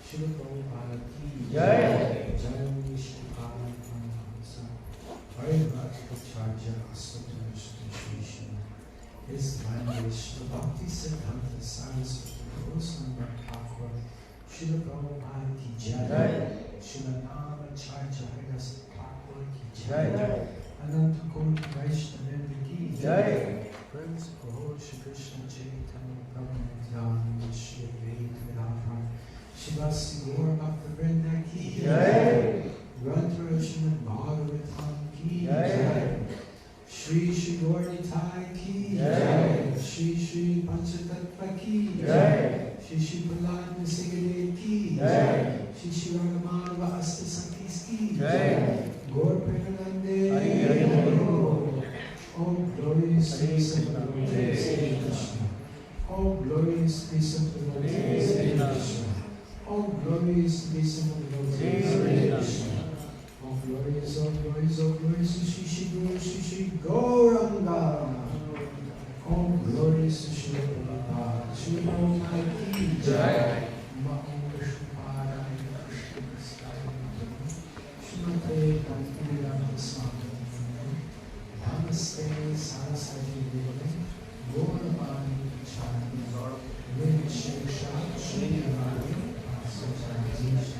Shila Prabhupada ki Jai. Jai Shri Prabhupada Hari Bhakti Aswatana Shri. His language, Shila Bhakti Siddhanta Saraswati Goswami Thakur Shila Prabhupada ki Jai. Shila Nama Charja Haridas Thakur ki Jai. Ananta Koti Vaishnava ki Jai. Prince of Lord Shri Krishna Chaitanya Prabhu Nityananda Shri Advaita Shivasi Gaur Bhakta Vrinda ki Jai. Granthara Srimad Bhagavatam ki Jai. Shri Shri Gaur Nitai ki Jai. Shri Shri Panchatattva ki Jai. Shri Shri Prahlad Nisigadev ki Jai. Shri Shri Ragamadava Asta Sankis ki Jai. Gaur Premanande. Oh, glorious peace of the Lord Krishna. Oh, glorious peace of the Lord Krishna. Oh, glorious peace of the Lord Krishna. Oh, glorious, oh, glorious, oh, glorious, Shri Shri Guru, Shri Shri Gauranga. Oh, glorious, Shri Prabhupada, Shri Prabhupada ki Jai. Om Krishna Padaya, Krishna Staya, Shrimate Bhakti Swami. Namaste Saraswati Devi, Gauravani Chari, Vinisheksha Srinivani, Aswati Shri.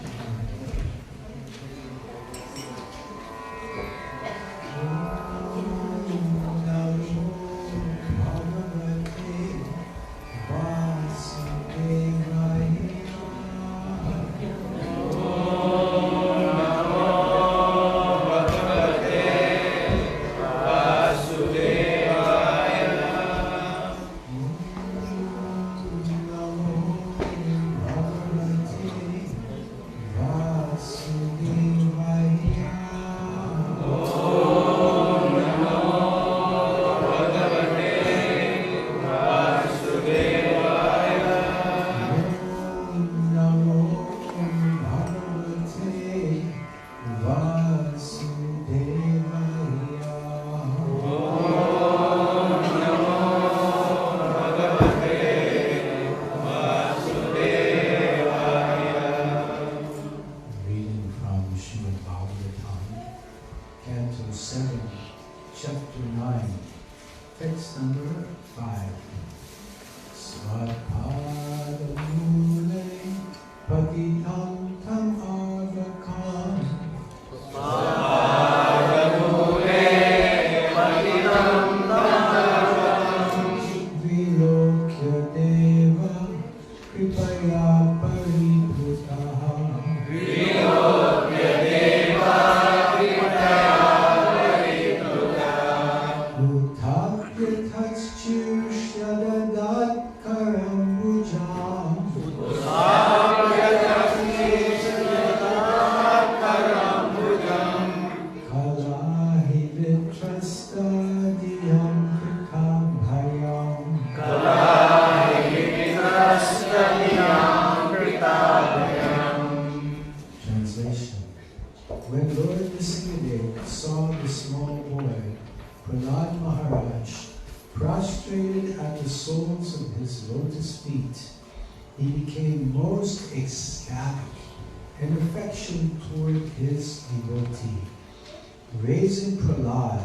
Raising Prahlad,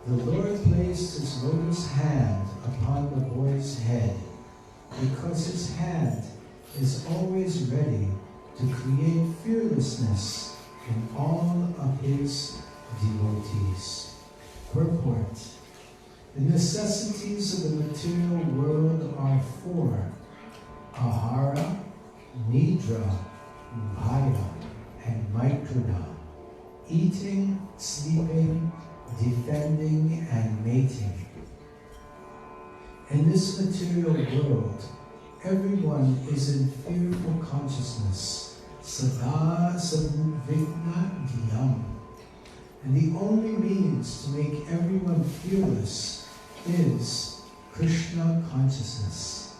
the Lord placed his lotus hand upon the boy's head, because his hand is always ready to create fearlessness in all of his devotees. Purport: the necessities of the material world are four: ahara, nidra, bhaya, and maitrana. Eating, sleeping, defending, and mating. In this material world, everyone is in fearful consciousness, sada samvigna dhyam. And the only means to make everyone fearless is Krishna consciousness.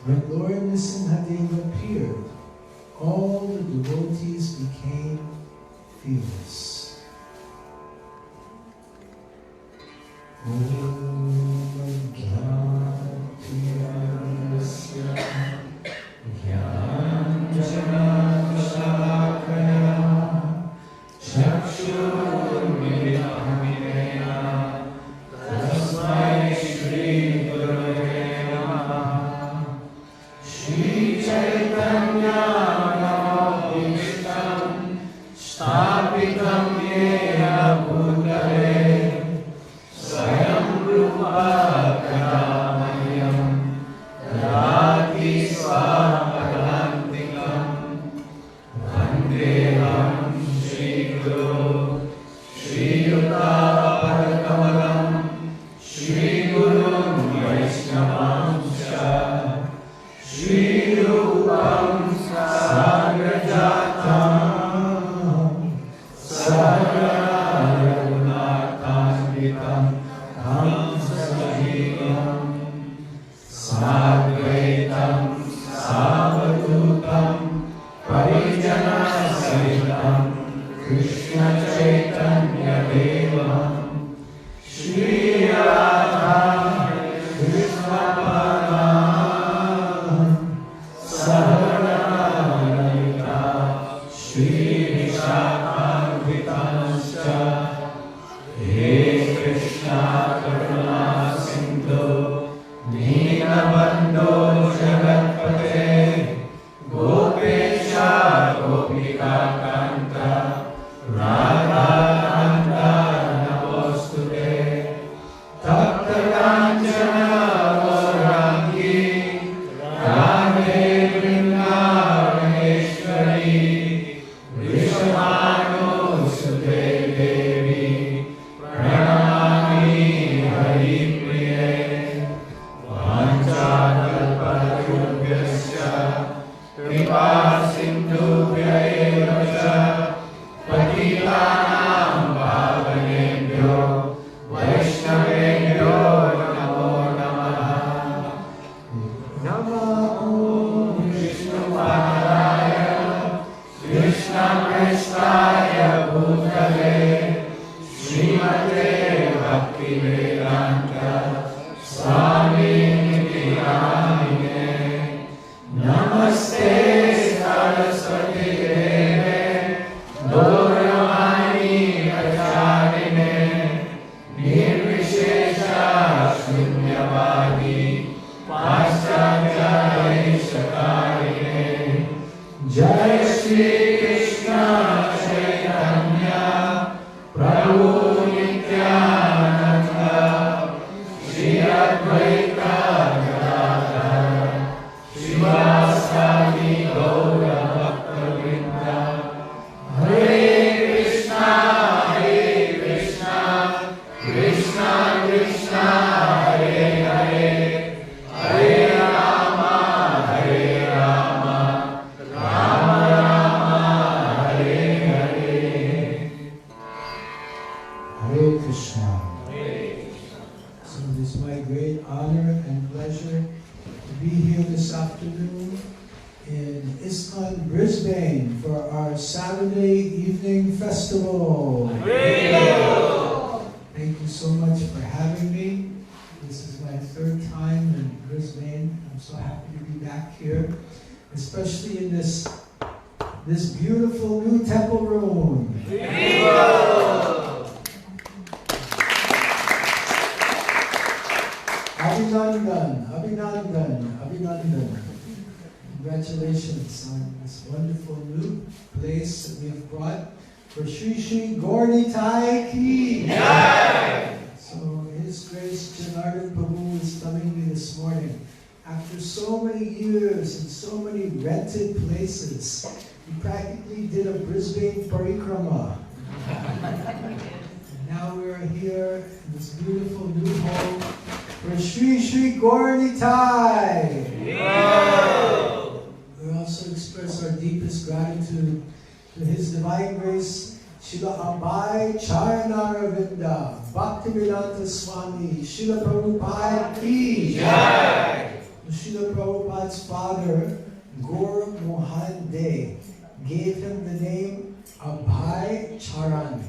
When Lord Nrsimhadeva appeared, all the devotees became fearless. Om Jnana In ISKCON Brisbane for our Saturday evening festival. Thank you so much for having me. This is my third time in Brisbane. I'm so happy to be back here, especially in this beautiful new temple room. Abhinandan, Abhinandan, Abhinandan. Congratulations on this wonderful new place that we've brought for Shri Shri Gaur Nitai Ki. So His Grace Janardhan Prabhu is telling me this morning, after so many years and so many rented places, he practically did a Brisbane parikrama. And now we're here in this beautiful new home for Shri Shri Gaur Nitai. We also express our deepest gratitude to His Divine Grace, Srila Abhay Charnaravinda, Bhaktivedanta Swami, Srila Prabhupada Ki. Srila Prabhupada's father, Gaur Mohan De, gave him the name Abhay Charan.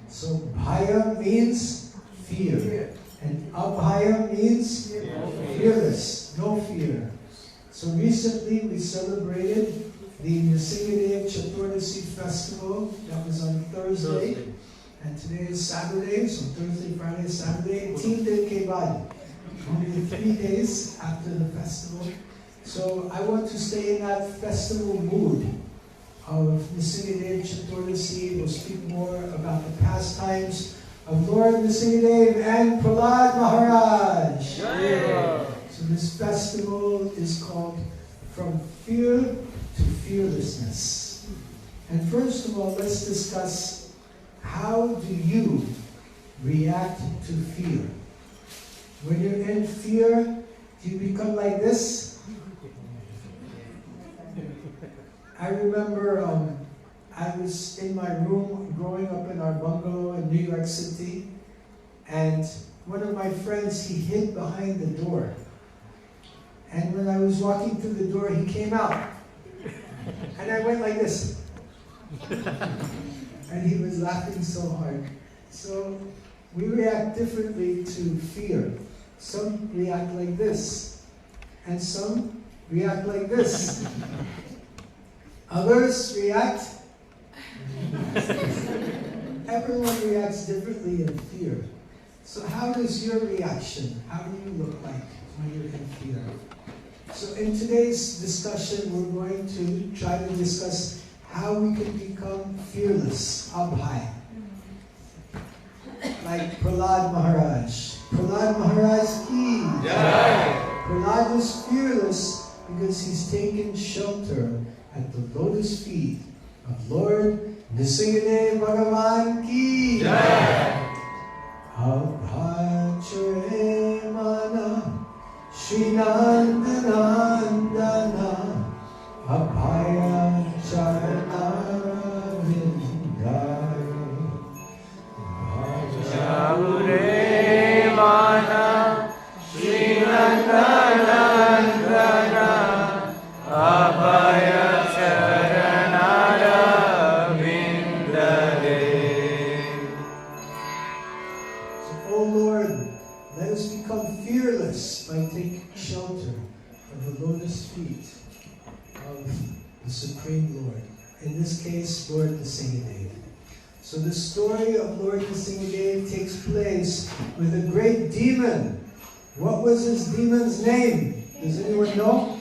So Bhaya means fear, and Abhaya means fearless, no fear. So recently we celebrated the Nrsimhadev Chaturdasi festival. That was on Thursday. And today is Saturday, so Thursday, Friday, Saturday, 18th day Kevad. Only 3 days after the festival. So I want to stay in that festival mood of Nrsimhadev Chaturdasi. We'll speak more about the pastimes of Lord Nrsimhadev and Prahlad Maharaj. So this festival is called From Fear to Fearlessness. And first of all, let's discuss, how do you react to fear? When you're in fear, do you become like this? I remember I was in my room growing up in our bungalow in New York City, and one of my friends, he hid behind the door. And when I was walking through the door, he came out. And I went like this. And he was laughing so hard. So we react differently to fear. Some react like this. And some react like this. Others react. Everyone reacts differently in fear. So how does your reaction, how do you look like when you're in fear? So in today's discussion, we're going to try to discuss how we can become fearless, abhay. Like Prahlad Maharaj. Prahlad Maharaj ki. Prahlad was fearless because he's taken shelter at the lotus feet of Lord Nrsimhadev Bhagavan ki. Abhay mana Shri Nandanandana Abhaya Charanavindaya Abhaya mana Shri Nandanandana Abhaya Charanavindaya. So, O Lord, let us become fearless by taking shelter of the lotus feet of the Supreme Lord. In this case, Lord Nrsimhadev. So the story of Lord Nrsimhadev takes place with a great demon. What was his demon's name? Does anyone know?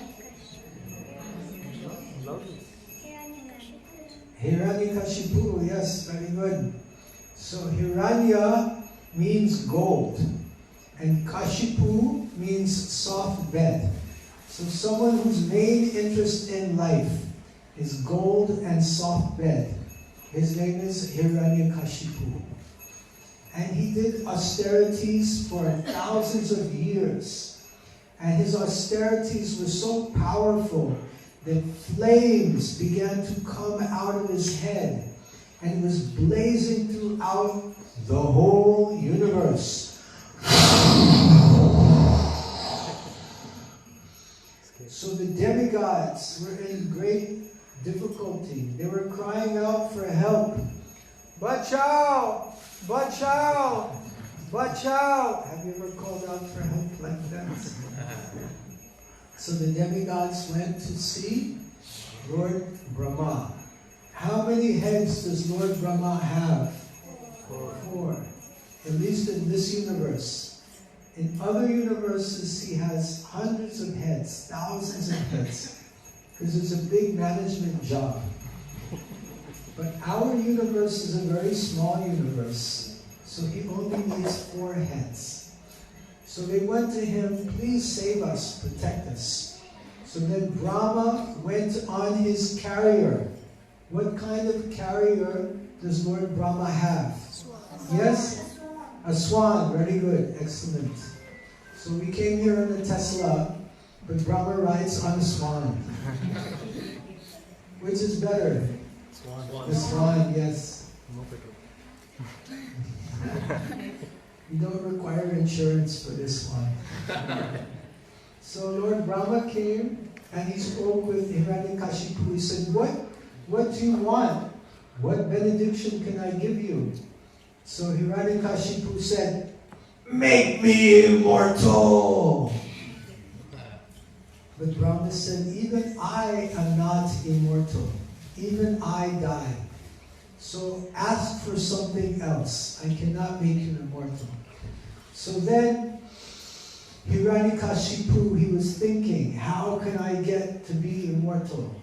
Hiranyakashipu, yes, very good. So Hiranya means gold. And Kashipu means soft bed. So someone whose main interest in life is gold and soft bed. His name is Hiranyakashipu. And he did austerities for thousands of years. And his austerities were so powerful that flames began to come out of his head. And it was blazing throughout the whole universe. So the demigods were in great difficulty. They were crying out for help. Bachao! Bachao! Bachao! Have you ever called out for help like that? So the demigods went to see Lord Brahma. How many heads does Lord Brahma have? 4. At least in this universe. In other universes, he has hundreds of heads, thousands of heads, because it's a big management job. But our universe is a very small universe, so he only needs 4 heads. So they went to him, please save us, protect us. So then Brahma went on his carrier. What kind of carrier does Lord Brahma have? Yes? A swan, very good, excellent. So we came here in a Tesla, but Brahma rides on a swan. Which is better? Swan. The swan, yes. You don't require insurance for this one. So Lord Brahma came and he spoke with Hiranyakashipu. He said, what do you want? What benediction can I give you? So Hiranyakashipu said, make me immortal! But Brahma said, even I am not immortal. Even I die. So ask for something else. I cannot make you immortal. So then Hiranyakashipu, he was thinking, how can I get to be immortal?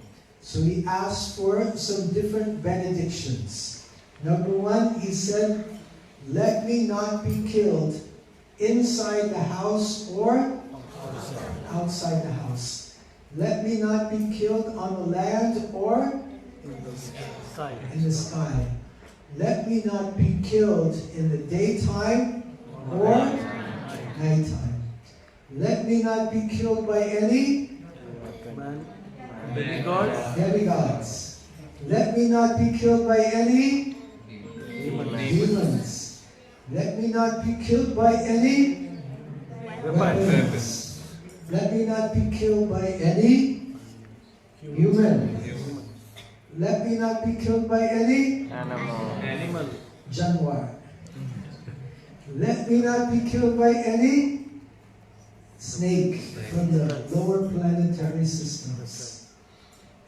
So he asked for some different benedictions. Number 1, he said, let me not be killed inside the house or outside the house. Let me not be killed on the land or in the sky. Let me not be killed in the daytime or nighttime. Let me not be killed by any demigods. Let me not be killed by any demons. Let me not be killed by any weapons. Let me not be killed by any human. Let me not be killed by any animal. Januar. Let me not be killed by any snake from the lower planetary systems.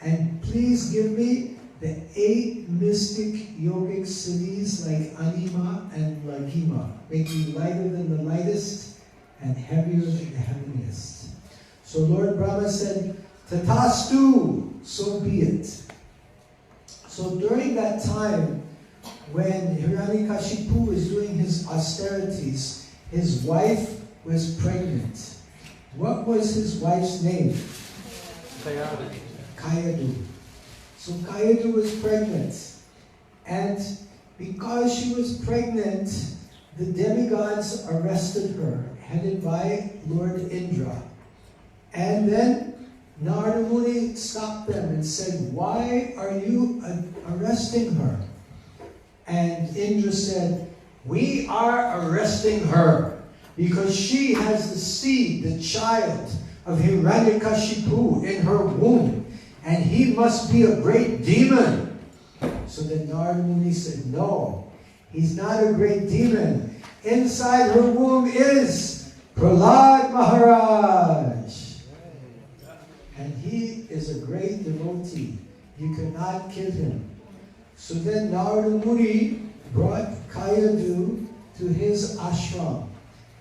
And please give me the 8 mystic yogic cities like Anima and Laghima. Make me lighter than the lightest and heavier than the heaviest. So Lord Brahma said, Tatastu, so be it. So during that time, when Hiranyakashipu was doing his austerities, his wife was pregnant. What was his wife's name? Kayadu. So Kayadu was pregnant. And because she was pregnant, the demigods arrested her, headed by Lord Indra. And then Narada Muni stopped them and said, why are you arresting her? And Indra said, we are arresting her because she has the seed, the child of Hiranyakashipu in her womb. And he must be a great demon. So then Narada Muni said, no, he's not a great demon. Inside her womb is Prahlad Maharaj. And he is a great devotee. You cannot kill him. So then Narada Muni brought Kayadu to his ashram.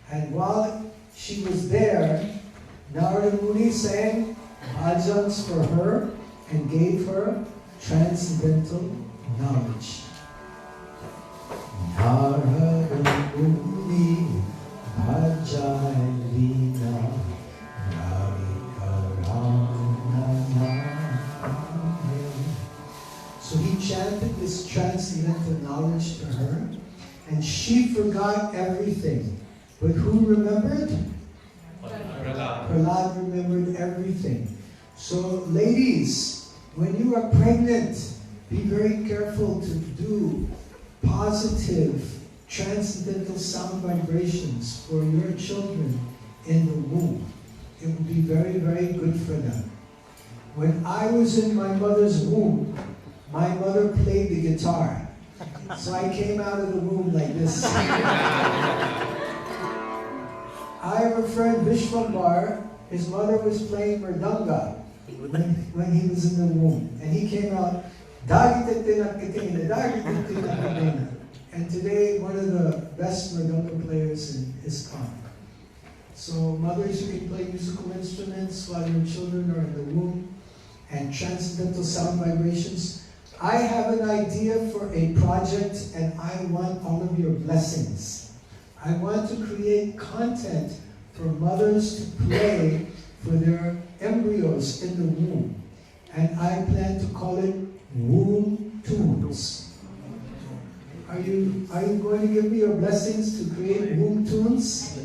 And while she was there, Narada Muni sang bhajans for her and gave her transcendental knowledge. Narada Muni bhajan forgot everything. But who remembered? Prahlad remembered everything. So ladies, when you are pregnant, be very careful to do positive transcendental sound vibrations for your children in the womb. It will be very, very good for them. When I was in my mother's womb, my mother played the guitar. So I came out of the womb like this. I have a friend, Vishwambar. His mother was playing mridanga when he was in the womb. And he came out, and today, one of the best mridanga players in ISKCON. So mothers, you can play musical instruments while your children are in the womb, and transcendental sound vibrations. I have an idea for a project, and I want all of your blessings. I want to create content for mothers to play for their embryos in the womb. And I plan to call it Womb Tunes. Are you going to give me your blessings to create womb tunes? To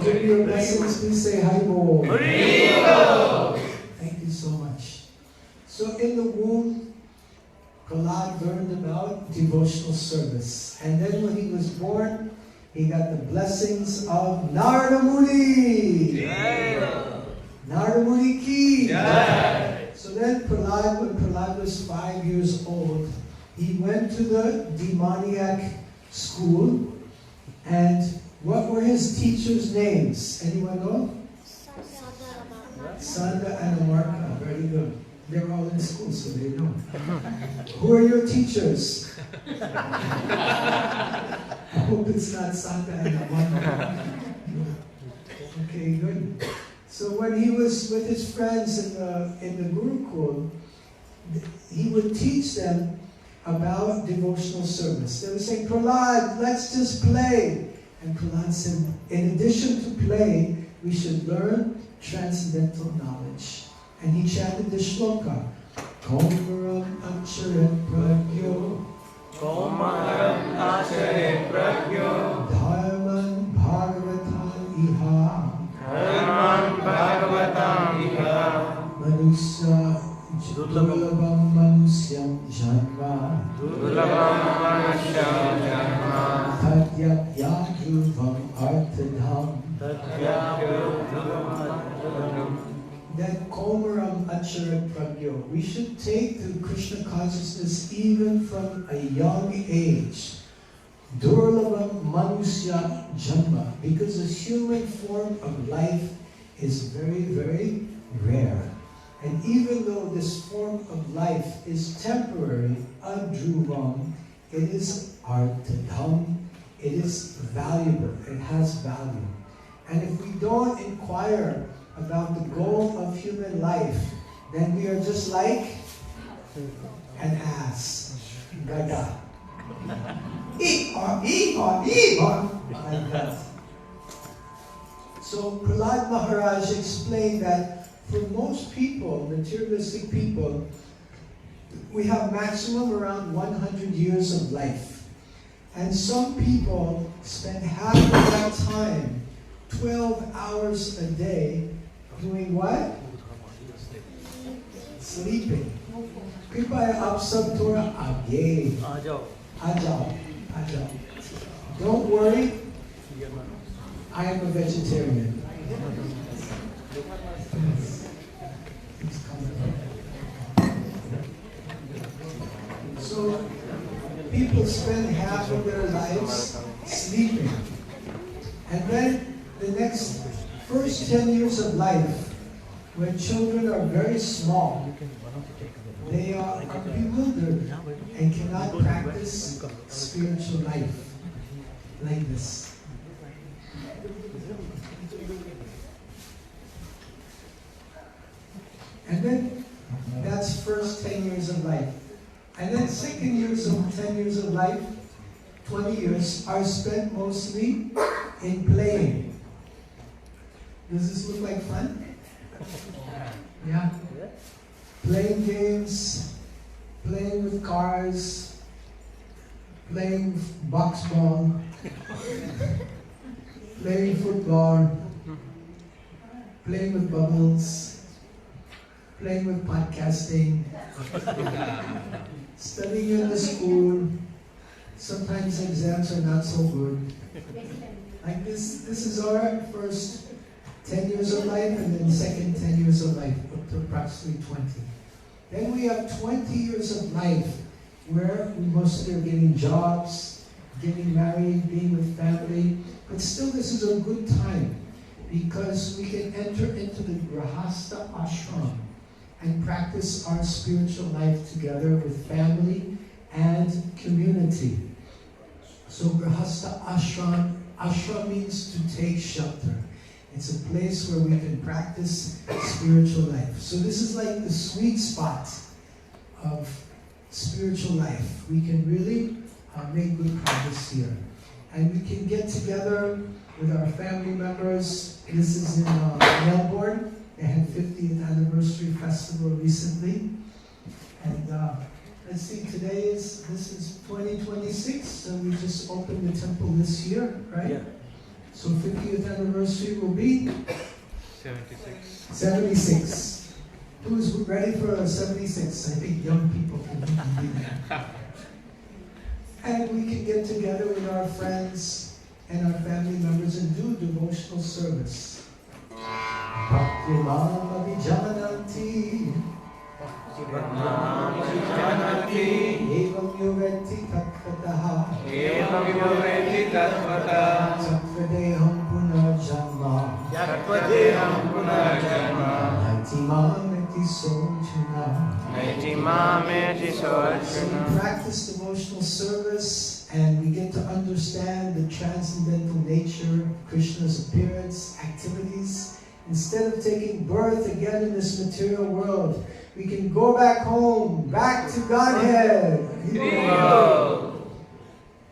give me your blessings, please say Haribo. Haribo! Thank you so much. So in the womb, Prahlad learned about devotional service. And then when he was born, he got the blessings of Narada Muni. Narada Muni ki. So then Prahlad, when Prahlad was 5 years old, he went to the demoniac school. And what were his teachers' names? Anyone know? Sanda and Amarka. Very good. They're all in school, so they know. Who are your teachers? I hope it's not Sanda and Amarka. Okay, good. So when he was with his friends in the Gurukul, he would teach them about devotional service. They would say, Prahlad, let's just play. And Prahlad said, in addition to play, we should learn transcendental knowledge. And he chanted the shloka, Komaram Acharet Pragyo, Komaram Acharet Pragyo, Dharman Bhagavatam Iha, Dharman Bhagavatam Iha, Manusya Durlabam Manusyam Janma, Durlabam Manusyam Janma, Tadyap Yadruvam Artadham, that Komaram Acharat Pragyo. We should take the Krishna consciousness even from a young age. Durlabam Manusya Janma, because the human form of life is very, very rare. And even though this form of life is temporary, adruvam, it is artadham, it is valuable, it has value. And if we don't inquire about the goal of human life, then we are just like an ass. Gada. Like that. So Prahlad Maharaj explained that for most people, materialistic people, we have maximum around 100 years of life. And some people spend half of that time, 12 hours a day, doing what? Sleeping. Kripaya aap sab thoda aage. Ajao. Don't worry, I am a vegetarian. So, people spend half of their lives sleeping. And then the first 10 years of life, when children are very small, they are bewildered and cannot practice spiritual life like this. And then that's first 10 years of life. And then second 10 years of life, 20 years, are spent mostly in playing. Does this look like fun? Yeah? Playing games, playing with cars, playing box ball, playing football, playing with bubbles, playing with podcasting, studying in the school. Sometimes exams are not so good. Like this is our first 10 years of life, and then second 10 years of life, up to approximately 20. Then we have 20 years of life where we mostly are getting jobs, getting married, being with family. But still, this is a good time because we can enter into the Grahastha ashram and practice our spiritual life together with family and community. So Grahastha ashram, ashram means to take shelter. It's a place where we can practice spiritual life. So this is like the sweet spot of spiritual life. We can really make good progress here. And we can get together with our family members. This is in Melbourne. They had 50th anniversary festival recently. And let's see, this is 2026, so we just opened the temple this year, right? Yeah. So 50th anniversary will be? 76. 76. Who's ready for a 76? I think young people can do that. And we can get together with our friends and our family members and do devotional service. Bhakti-mam abhijananti evam yuveti tattvataha Satvadeham punarjanma Naitimameti sojana. So we practice devotional service and we get to understand the transcendental nature of Krishna's appearance, activities. Instead of taking birth again in this material world, we can go back home, back to Godhead.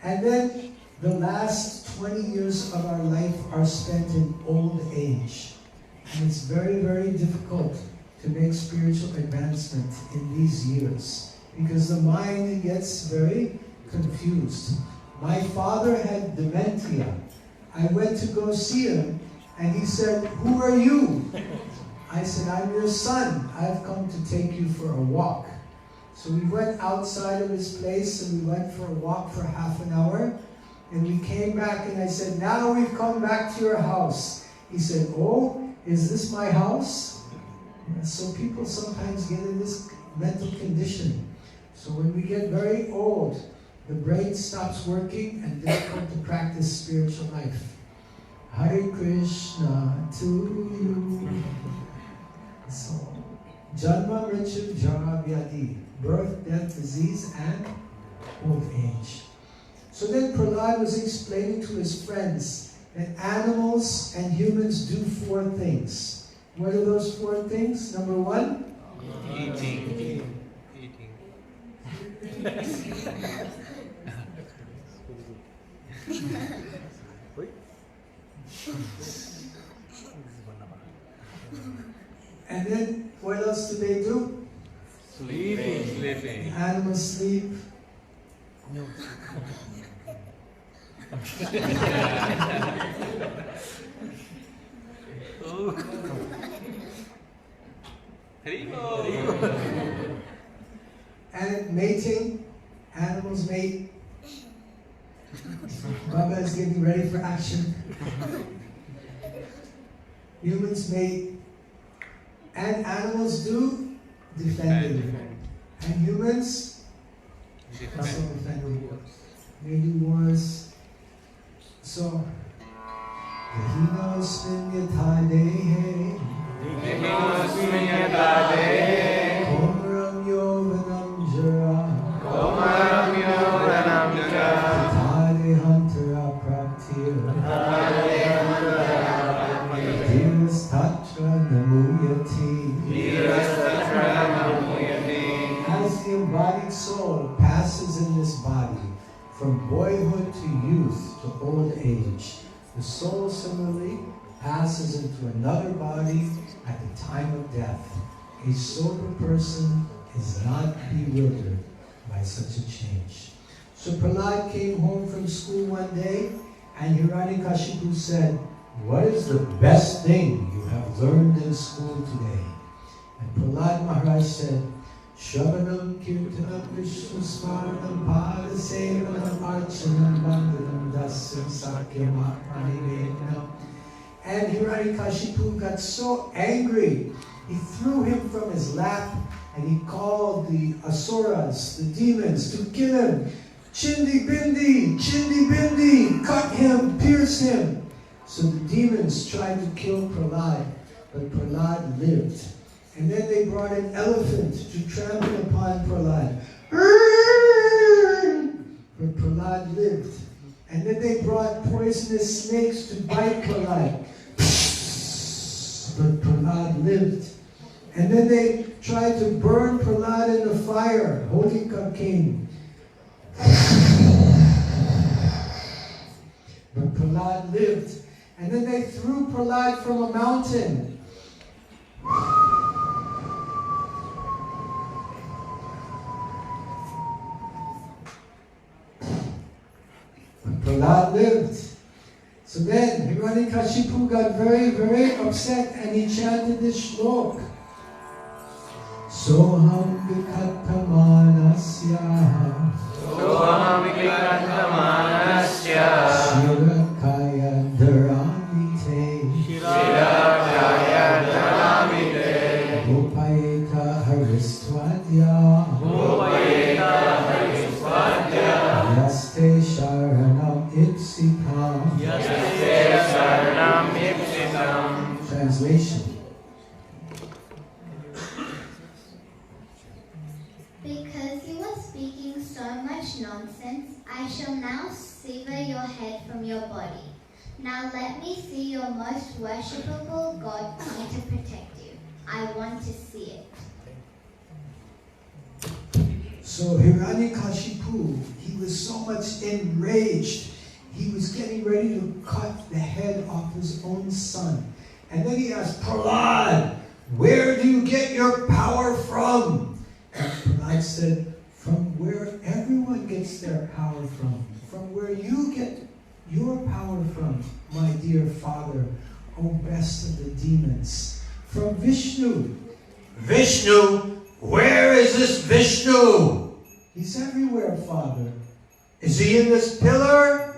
And then the last 20 years of our life are spent in old age. And it's very, very difficult to make spiritual advancement in these years because the mind gets very confused. My father had dementia. I went to go see him and he said, "Who are you?" I said, "I'm your son. I've come to take you for a walk." So we went outside of his place and we went for a walk for half an hour. And we came back and I said, "Now we've come back to your house." He said, "Oh, is this my house?" And so people sometimes get in this mental condition. So when we get very old, the brain stops working and difficult to practice spiritual life. Hare Krishna to you. So, Janma, Mrityu, Jara, Vyadi, birth, death, disease, and old age. So then Prahlad was explaining to his friends that animals and humans do 4 things. What are those 4 things? Number 1? Eating. And then, what else do they do? Sleeping. Animals sleep. And mating, animals mate. Baba is getting ready for action. Humans mate. And animals do defending. And humans also defending. They do wars. So, Dehinosmin yathadehe Komaram yovanam jara Yatadehantara praptir Dhirastatra namuyati. As the embodied soul passes in this body from boyhood to youth to old age, the soul similarly passes into another body at the time of death. A sober person is not bewildered by such a change. So Prahlad came home from school one day And Hiranyakashipu said, "What is the best thing you have learned in school today?" And Prahlad Maharaj said, "Shravanam kirtanam Vishnu smaranam padasevanam archanam vandanam dasyam sakyam atmanivedam." And Hiranyakashipu got so angry, he threw him from his lap and he called the asuras, the demons, to kill him. Chindi bindi, cut him, pierce him. So the demons tried to kill Prahlad, but Prahlad lived. And then they brought an elephant to trample upon Prahlad. But Prahlad lived. And then they brought poisonous snakes to bite Prahlad. But Prahlad lived. And then they tried to burn Prahlad in the fire. Holika came. But Prahlad lived. And then they threw Prahlad from a mountain. But Prahlad lived. So then Hiranyakashipu got very, very upset and he chanted this shlok. Soham vikatamanasya Shirakaya dharamite Gopayeta haristwadya Yaste sharanam ipsikam. Translation. Because you are speaking so much nonsense, I shall now sever your head from your body. Now let me see your most worshipable God come to protect you. I want to see it. So Hiranyakashipu, he was so much enraged. He was getting ready to cut the head off his own son. And then he asked Prahlad, "Where do you get your power from?" And Prahlad said, "From where everyone gets their power from. From where you get your power from, my dear father, O best of the demons. From Vishnu." "Vishnu? Where is this Vishnu?" "He's everywhere, Father." "Is he in this pillar?"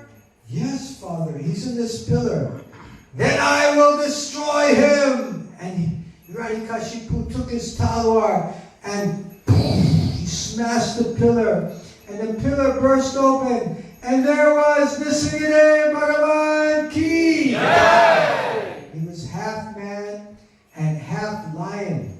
"Yes, Father, he's in this pillar." "Then I will destroy him." And Hiranyakashipu took his talwar and he smashed the pillar. And the pillar burst open. And there was Nisingade Bhagavan Ki. Yay! He was half man and half lion.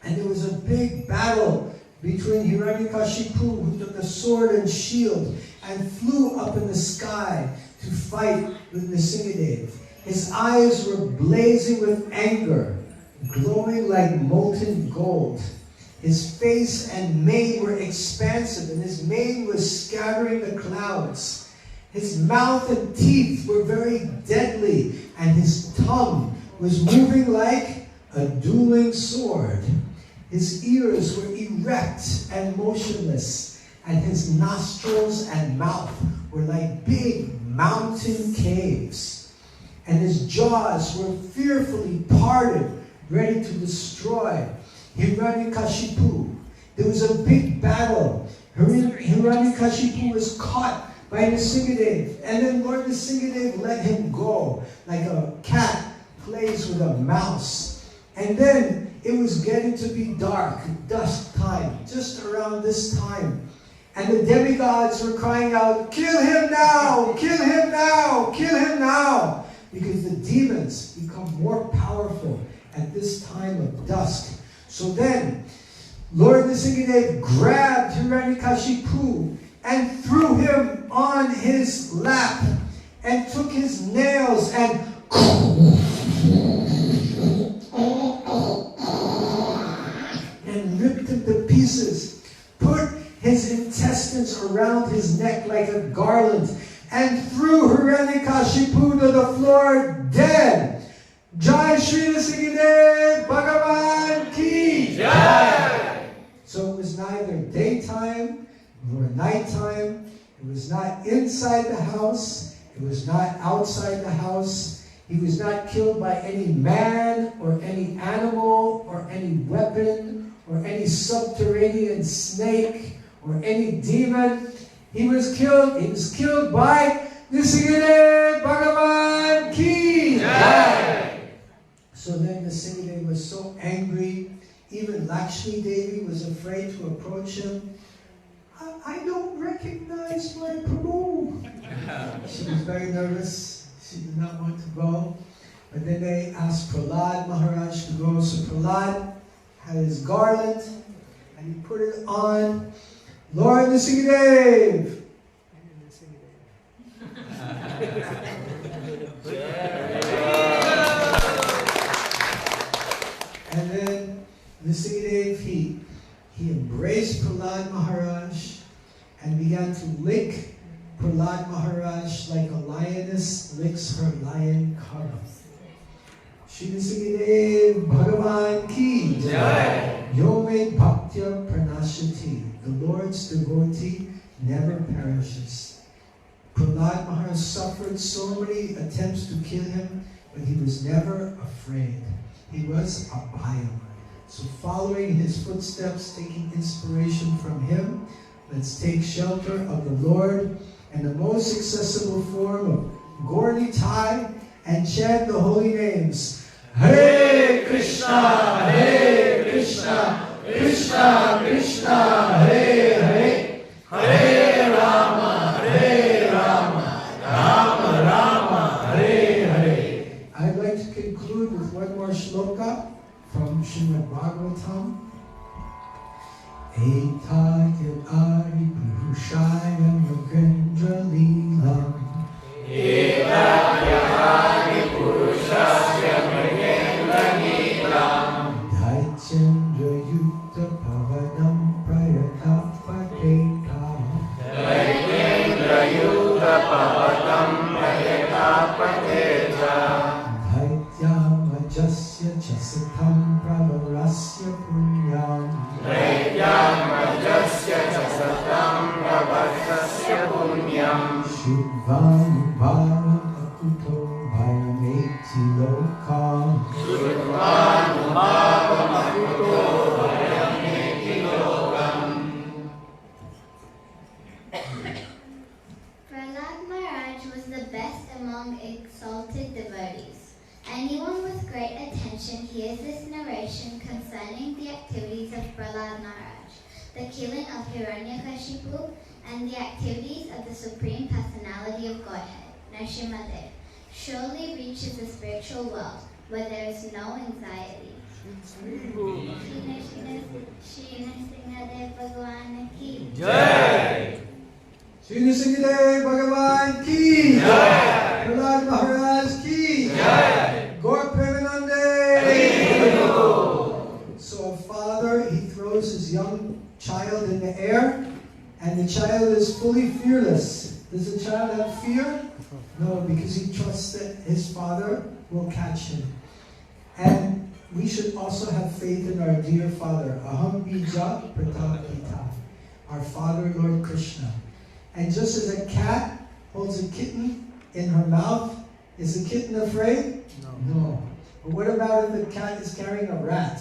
And there was a big battle between Hiranyakashipu, who took a sword and shield and flew up in the sky to fight with Nisingade. His eyes were blazing with anger, glowing like molten gold. His face and mane were expansive, and his mane was scattering the clouds. His mouth and teeth were very deadly, and his tongue was moving like a dueling sword. His ears were erect and motionless, and his nostrils and mouth were like big mountain caves. And his jaws were fearfully parted, ready to destroy Hiranyakashipu. There was a big battle. Hiranyakashipu was caught by Nisingade, and then Lord Nisingade let him go, like a cat plays with a mouse. And then it was getting to be dark, dusk time, just around this time. And the demigods were crying out, "Kill him now! Kill him now! Kill him now!" Because the demons become more powerful at this time of dusk. So then, Lord Nisingade grabbed Hiranyakashipu and threw him on his lap and took his nails and ripped him to pieces, put his intestines around his neck like a garland, and threw Hiranyakashipu to the floor dead. Jai Shri Nisingade Bhagavan Ki Jai! So it was neither daytime nor nighttime. It was not inside the house. It was not outside the house. He was not killed by any man or any animal or any weapon or any subterranean snake or any demon. He was killed by Nisingade Bhagavan Ki Jai. So then Nisingade was so angry. Even Lakshmi Devi was afraid to approach him. I don't recognize my Prabhu. She was very nervous. She did not want to go. But then they asked Prahlad Maharaj to go. So Prahlad had his garland and he put it on Lord Nisingade. And then Nisingade, he embraced Prahlad Maharaj and began to lick Prahlad Maharaj like a lioness licks her lion cub. Shri Nisingade Bhagavan Ki Jai. Yome Bhaktya Pranashati. The Lord's devotee never perishes. Prahlad Maharaj suffered so many attempts to kill him, but he was never afraid. He was a Bhayam. So following his footsteps, taking inspiration from him, let's take shelter of the Lord and the most accessible form of Gauri Thai and chant the holy names. Hare Krishna, Hare Krishna, Krishna Krishna, Hare Hare, Hare Rama, Hare Rama, Rama Rama, Hare Hare. I'd like to conclude with one more shloka from Srimad Bhagavatam. Etayat Adi Purushaya Yogendra Leelam. Etayat Adi Purushaya Yogendra Leelam. Daichendra Yukta Pavanam Prayatapateta. Daichendra Yukta Pavanam Prayatapateta. Daityamajasya Chasatam Pravarasya Punyam. Daityamajasya Chasatam Pravarasya Punyam. Shubhanubhava Akuto Bhayameti Lokam. Shubhanubhava Akuto Bhayameti Lokam. Prahlad Maharaj was the best among exalted devotees. Anyone with great attention hears this narration concerning the activities of Prahlad Maharaj, the killing of Hiranyakashipu, and the activities of the Supreme Personality of Godhead, Nrsimhadev, surely reaches the spiritual world where there is no anxiety. Shri Nrsimhadev Bhagavan Ki Jai. Shri Nisingade Bhagavan Ki Jai. Prahlad Maharaj Ki Jai. Gaur Premanande. So a father, he throws his young child in the air, and the child is fully fearless. Does the child have fear? No, because he trusts that his father will catch him. And we should also have faith in our dear Father, Aham Bija Pratapita, our Father, Lord Krishna. And just as a cat holds a kitten in her mouth, is the kitten afraid? No. But what about if the cat is carrying a rat?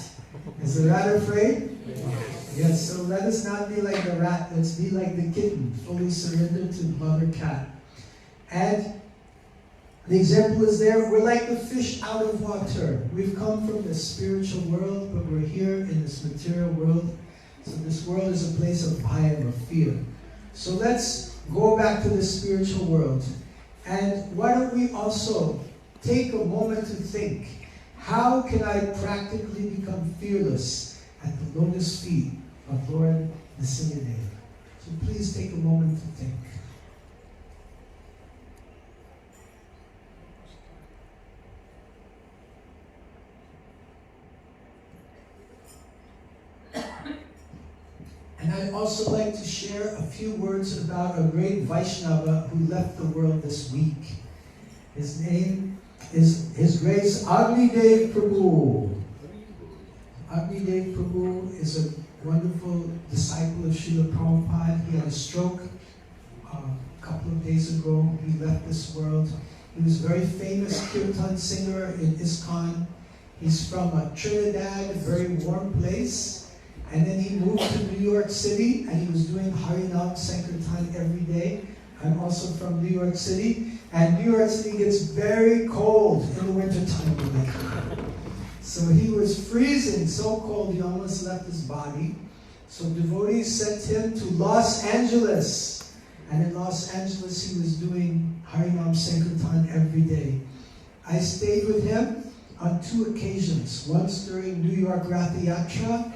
Is the rat afraid? Yes, so let us not be like the rat, let's be like the kitten, fully surrendered to mother cat. And the example is there, we're like the fish out of water. We've come from the spiritual world, but we're here in this material world. So this world is a place of bhayam, of fear. So let's go back to the spiritual world. And why don't we also take a moment to think, how can I practically become fearless at the lotus feet of Lord Nisingade? So please take a moment to think. And I'd also like to share a few words about a great Vaishnava who left the world this week. His name is His Grace Agnidev Prabhu. Agnidev Prabhu is a wonderful disciple of Srila Prabhupada. He had a stroke a couple of days ago. He left this world. He was a very famous kirtan singer in ISKCON. He's from Trinidad, a very warm place. And then he moved to New York City, and he was doing Harinam Sankirtan every day. I'm also from New York City. And New York City gets very cold in the wintertime. So he was freezing, so cold he almost left his body. So devotees sent him to Los Angeles. And in Los Angeles he was doing Harinam Sankirtan every day. I stayed with him on 2 occasions. Once during New York Ratha Yatra,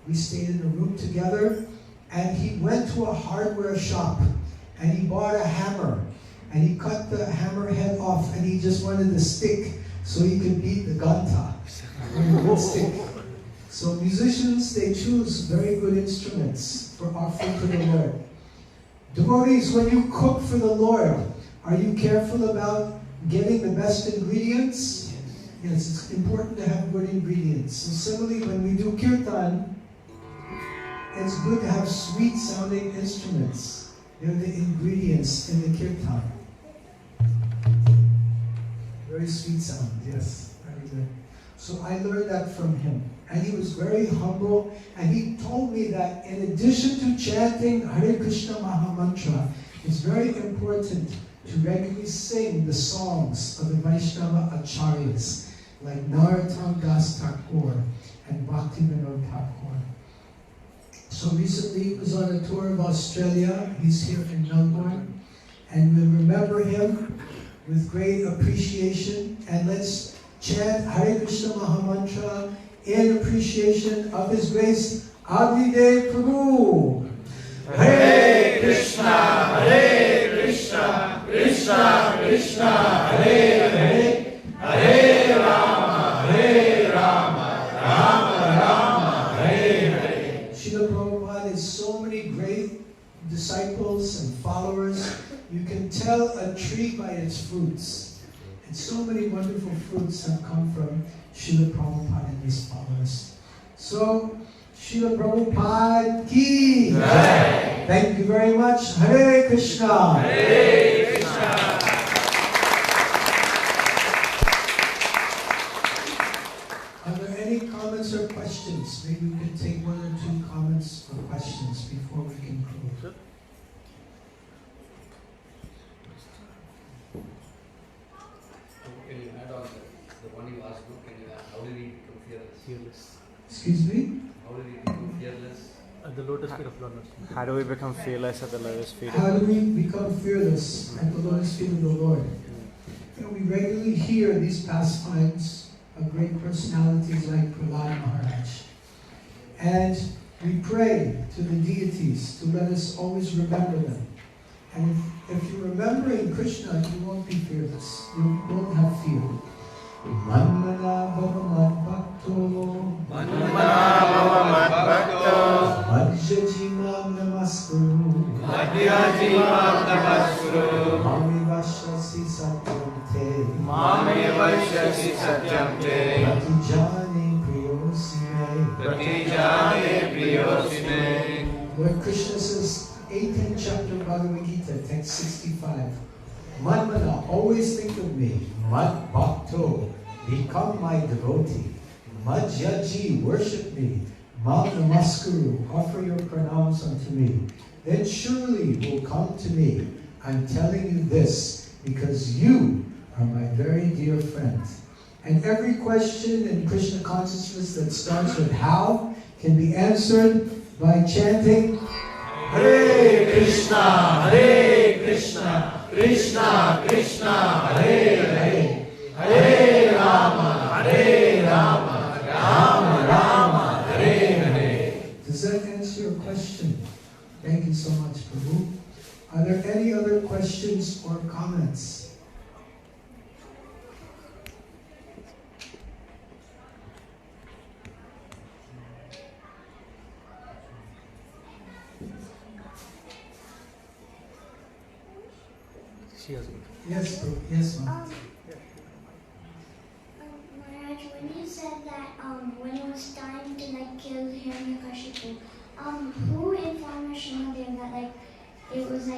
we stayed in a room together, and he went to a hardware shop and he bought a hammer, and he cut the hammer head off, and he just wanted the stick so he could beat the ganta with a good stick. So musicians, they choose very good instruments for offering to the Lord. Devotees, when you cook for the Lord, are you careful about getting the best ingredients? Yes, it's important to have good ingredients. So similarly, when we do kirtan, it's good to have sweet-sounding instruments. They're the ingredients in the kirtan. Very sweet sound, yes. Very good. So I learned that from him. And he was very humble. And he told me that in addition to chanting Hare Krishna Maha Mantra, it's very important to regularly sing the songs of the Vaishnava Acharyas, like Narottam Das Thakur and Bhakti Vinod Thakur. So recently he was on a tour of Australia. He's here in Melbourne. And we remember him with great appreciation. And let's chant Hare Krishna Maha Mantra in appreciation of His grace, Agnidev Prabhu. Hare Krishna, Krishna Krishna, Hare Hare, Hare Rama, Rama Rama, Hare Hare. Srila Prabhupada has so many great disciples and followers. You can tell a tree by its fruits. And so many wonderful fruits have come from Srila Prabhupada and his followers. So, Srila Prabhupada ki jai. Thank you very much. Hare Krishna. Hare Krishna. Are there any comments or questions? Maybe we can take 1 or 2 comments or questions before we conclude. Can you add on the one you asked, can you add, how did he become fearless? Excuse me? How did he become fearless? At the lotus feet of Lord. How do we become fearless at the lotus feet? How do we become fearless at the lotus feet of the Lord? You know, we regularly hear these pastimes of great personalities like Prahlad Maharaj. And we pray to the deities to let us always remember them. And if you're remembering Krishna, you won't be fearless. You won't have fear. Manmana Bhava Bhakto Manmana Bhakto Madhyajimam Namaskuru Madhyajimam Namaskuru Mami Vashyasi Satyam Te Mami Vashyasi Satyam Te Pratijane Priyosime Pratijane Priyosime. Lord Krishna says, 18th chapter of Bhagavad Gita, text 65. Manmana, always think of me. Mad Bhakto, become my devotee. Madhyaji, worship me. Mam Namaskuru, offer your pranams unto me. Then surely will come to me. I'm telling you this because you are my very dear friend. And every question in Krishna consciousness that starts with how can be answered by chanting Hare Krishna, Krishna Krishna, Hare Hare, Hare Rama, Rama Rama, Hare Hare. Does that answer your question? Thank you so much, Prabhu. Are there any other questions or comments? Yes, Prabhu. Yes, ma'am. Maharaj, when you said that when it was time to kill Hiranyakashipu, who informed Srimadev that it was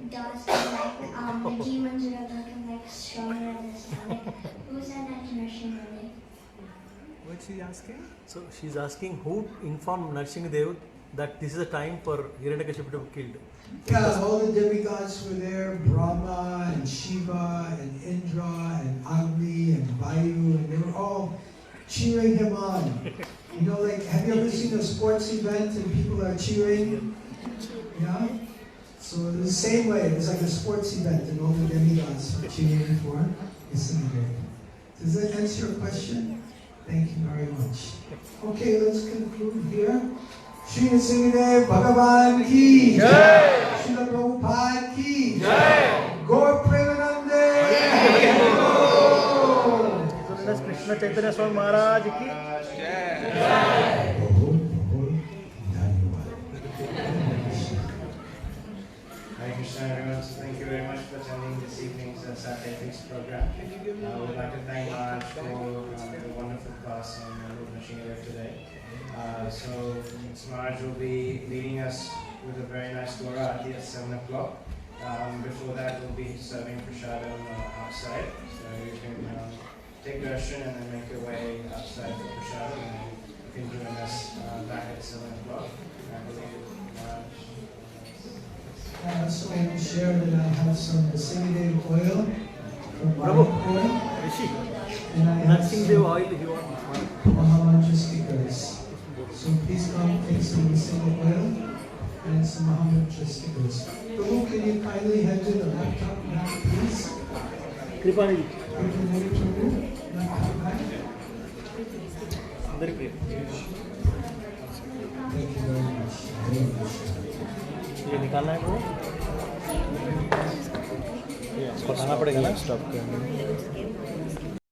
dust and like the demons are looking like stronger and this like who said that to Nrsimhadev? What's she asking? So she's asking who informed Nrsimhadev that this is a time for Hiranyakashipu to be killed. Yeah, all the demigods were there, Brahma and Shiva and Indra and Agni and Vayu, and they were all cheering him on. You know, like, have you ever seen a sports event and people are cheering? Yeah? So the same way, it was like a sports event and all the demigods were cheering for Nrsimhadev. Does that answer your question? Thank you very much. Okay, let's conclude here. Shri Nrsimhadev Bhagavan ki Jai! Srila Prabhupada ki Jai! Gaur Premanande! Krishna Chaitanya Swami Maharaj ki Jai! Hare Krishna everyone, so thank you very much for attending this evening's Saturday Feast program. We'd like to thank Maharaj for the wonderful class on Nrsimhadev today. So Maharaj will be leading us with a very nice Dora at 7 o'clock. Before that we'll be serving prasadam outside, so you can take darshan and then make your way outside for prasadam, and you can join us back at 7 o'clock. I believe I also want to share that I have some Nrsimhadev oil from Mayapur, Rishi. and I have Nrsimhadev some oil he wants. Mahamantra stickers. So please come take some Nrsimhadev oil and some Mahamantra stickers. Prabhu, can you kindly head to the laptop now, please? Kripani. Prabhu, laptop back. Very great. Thank you very much. Very much. ये निकालना है वो इसको हटाना पड़ेगा ना stop करना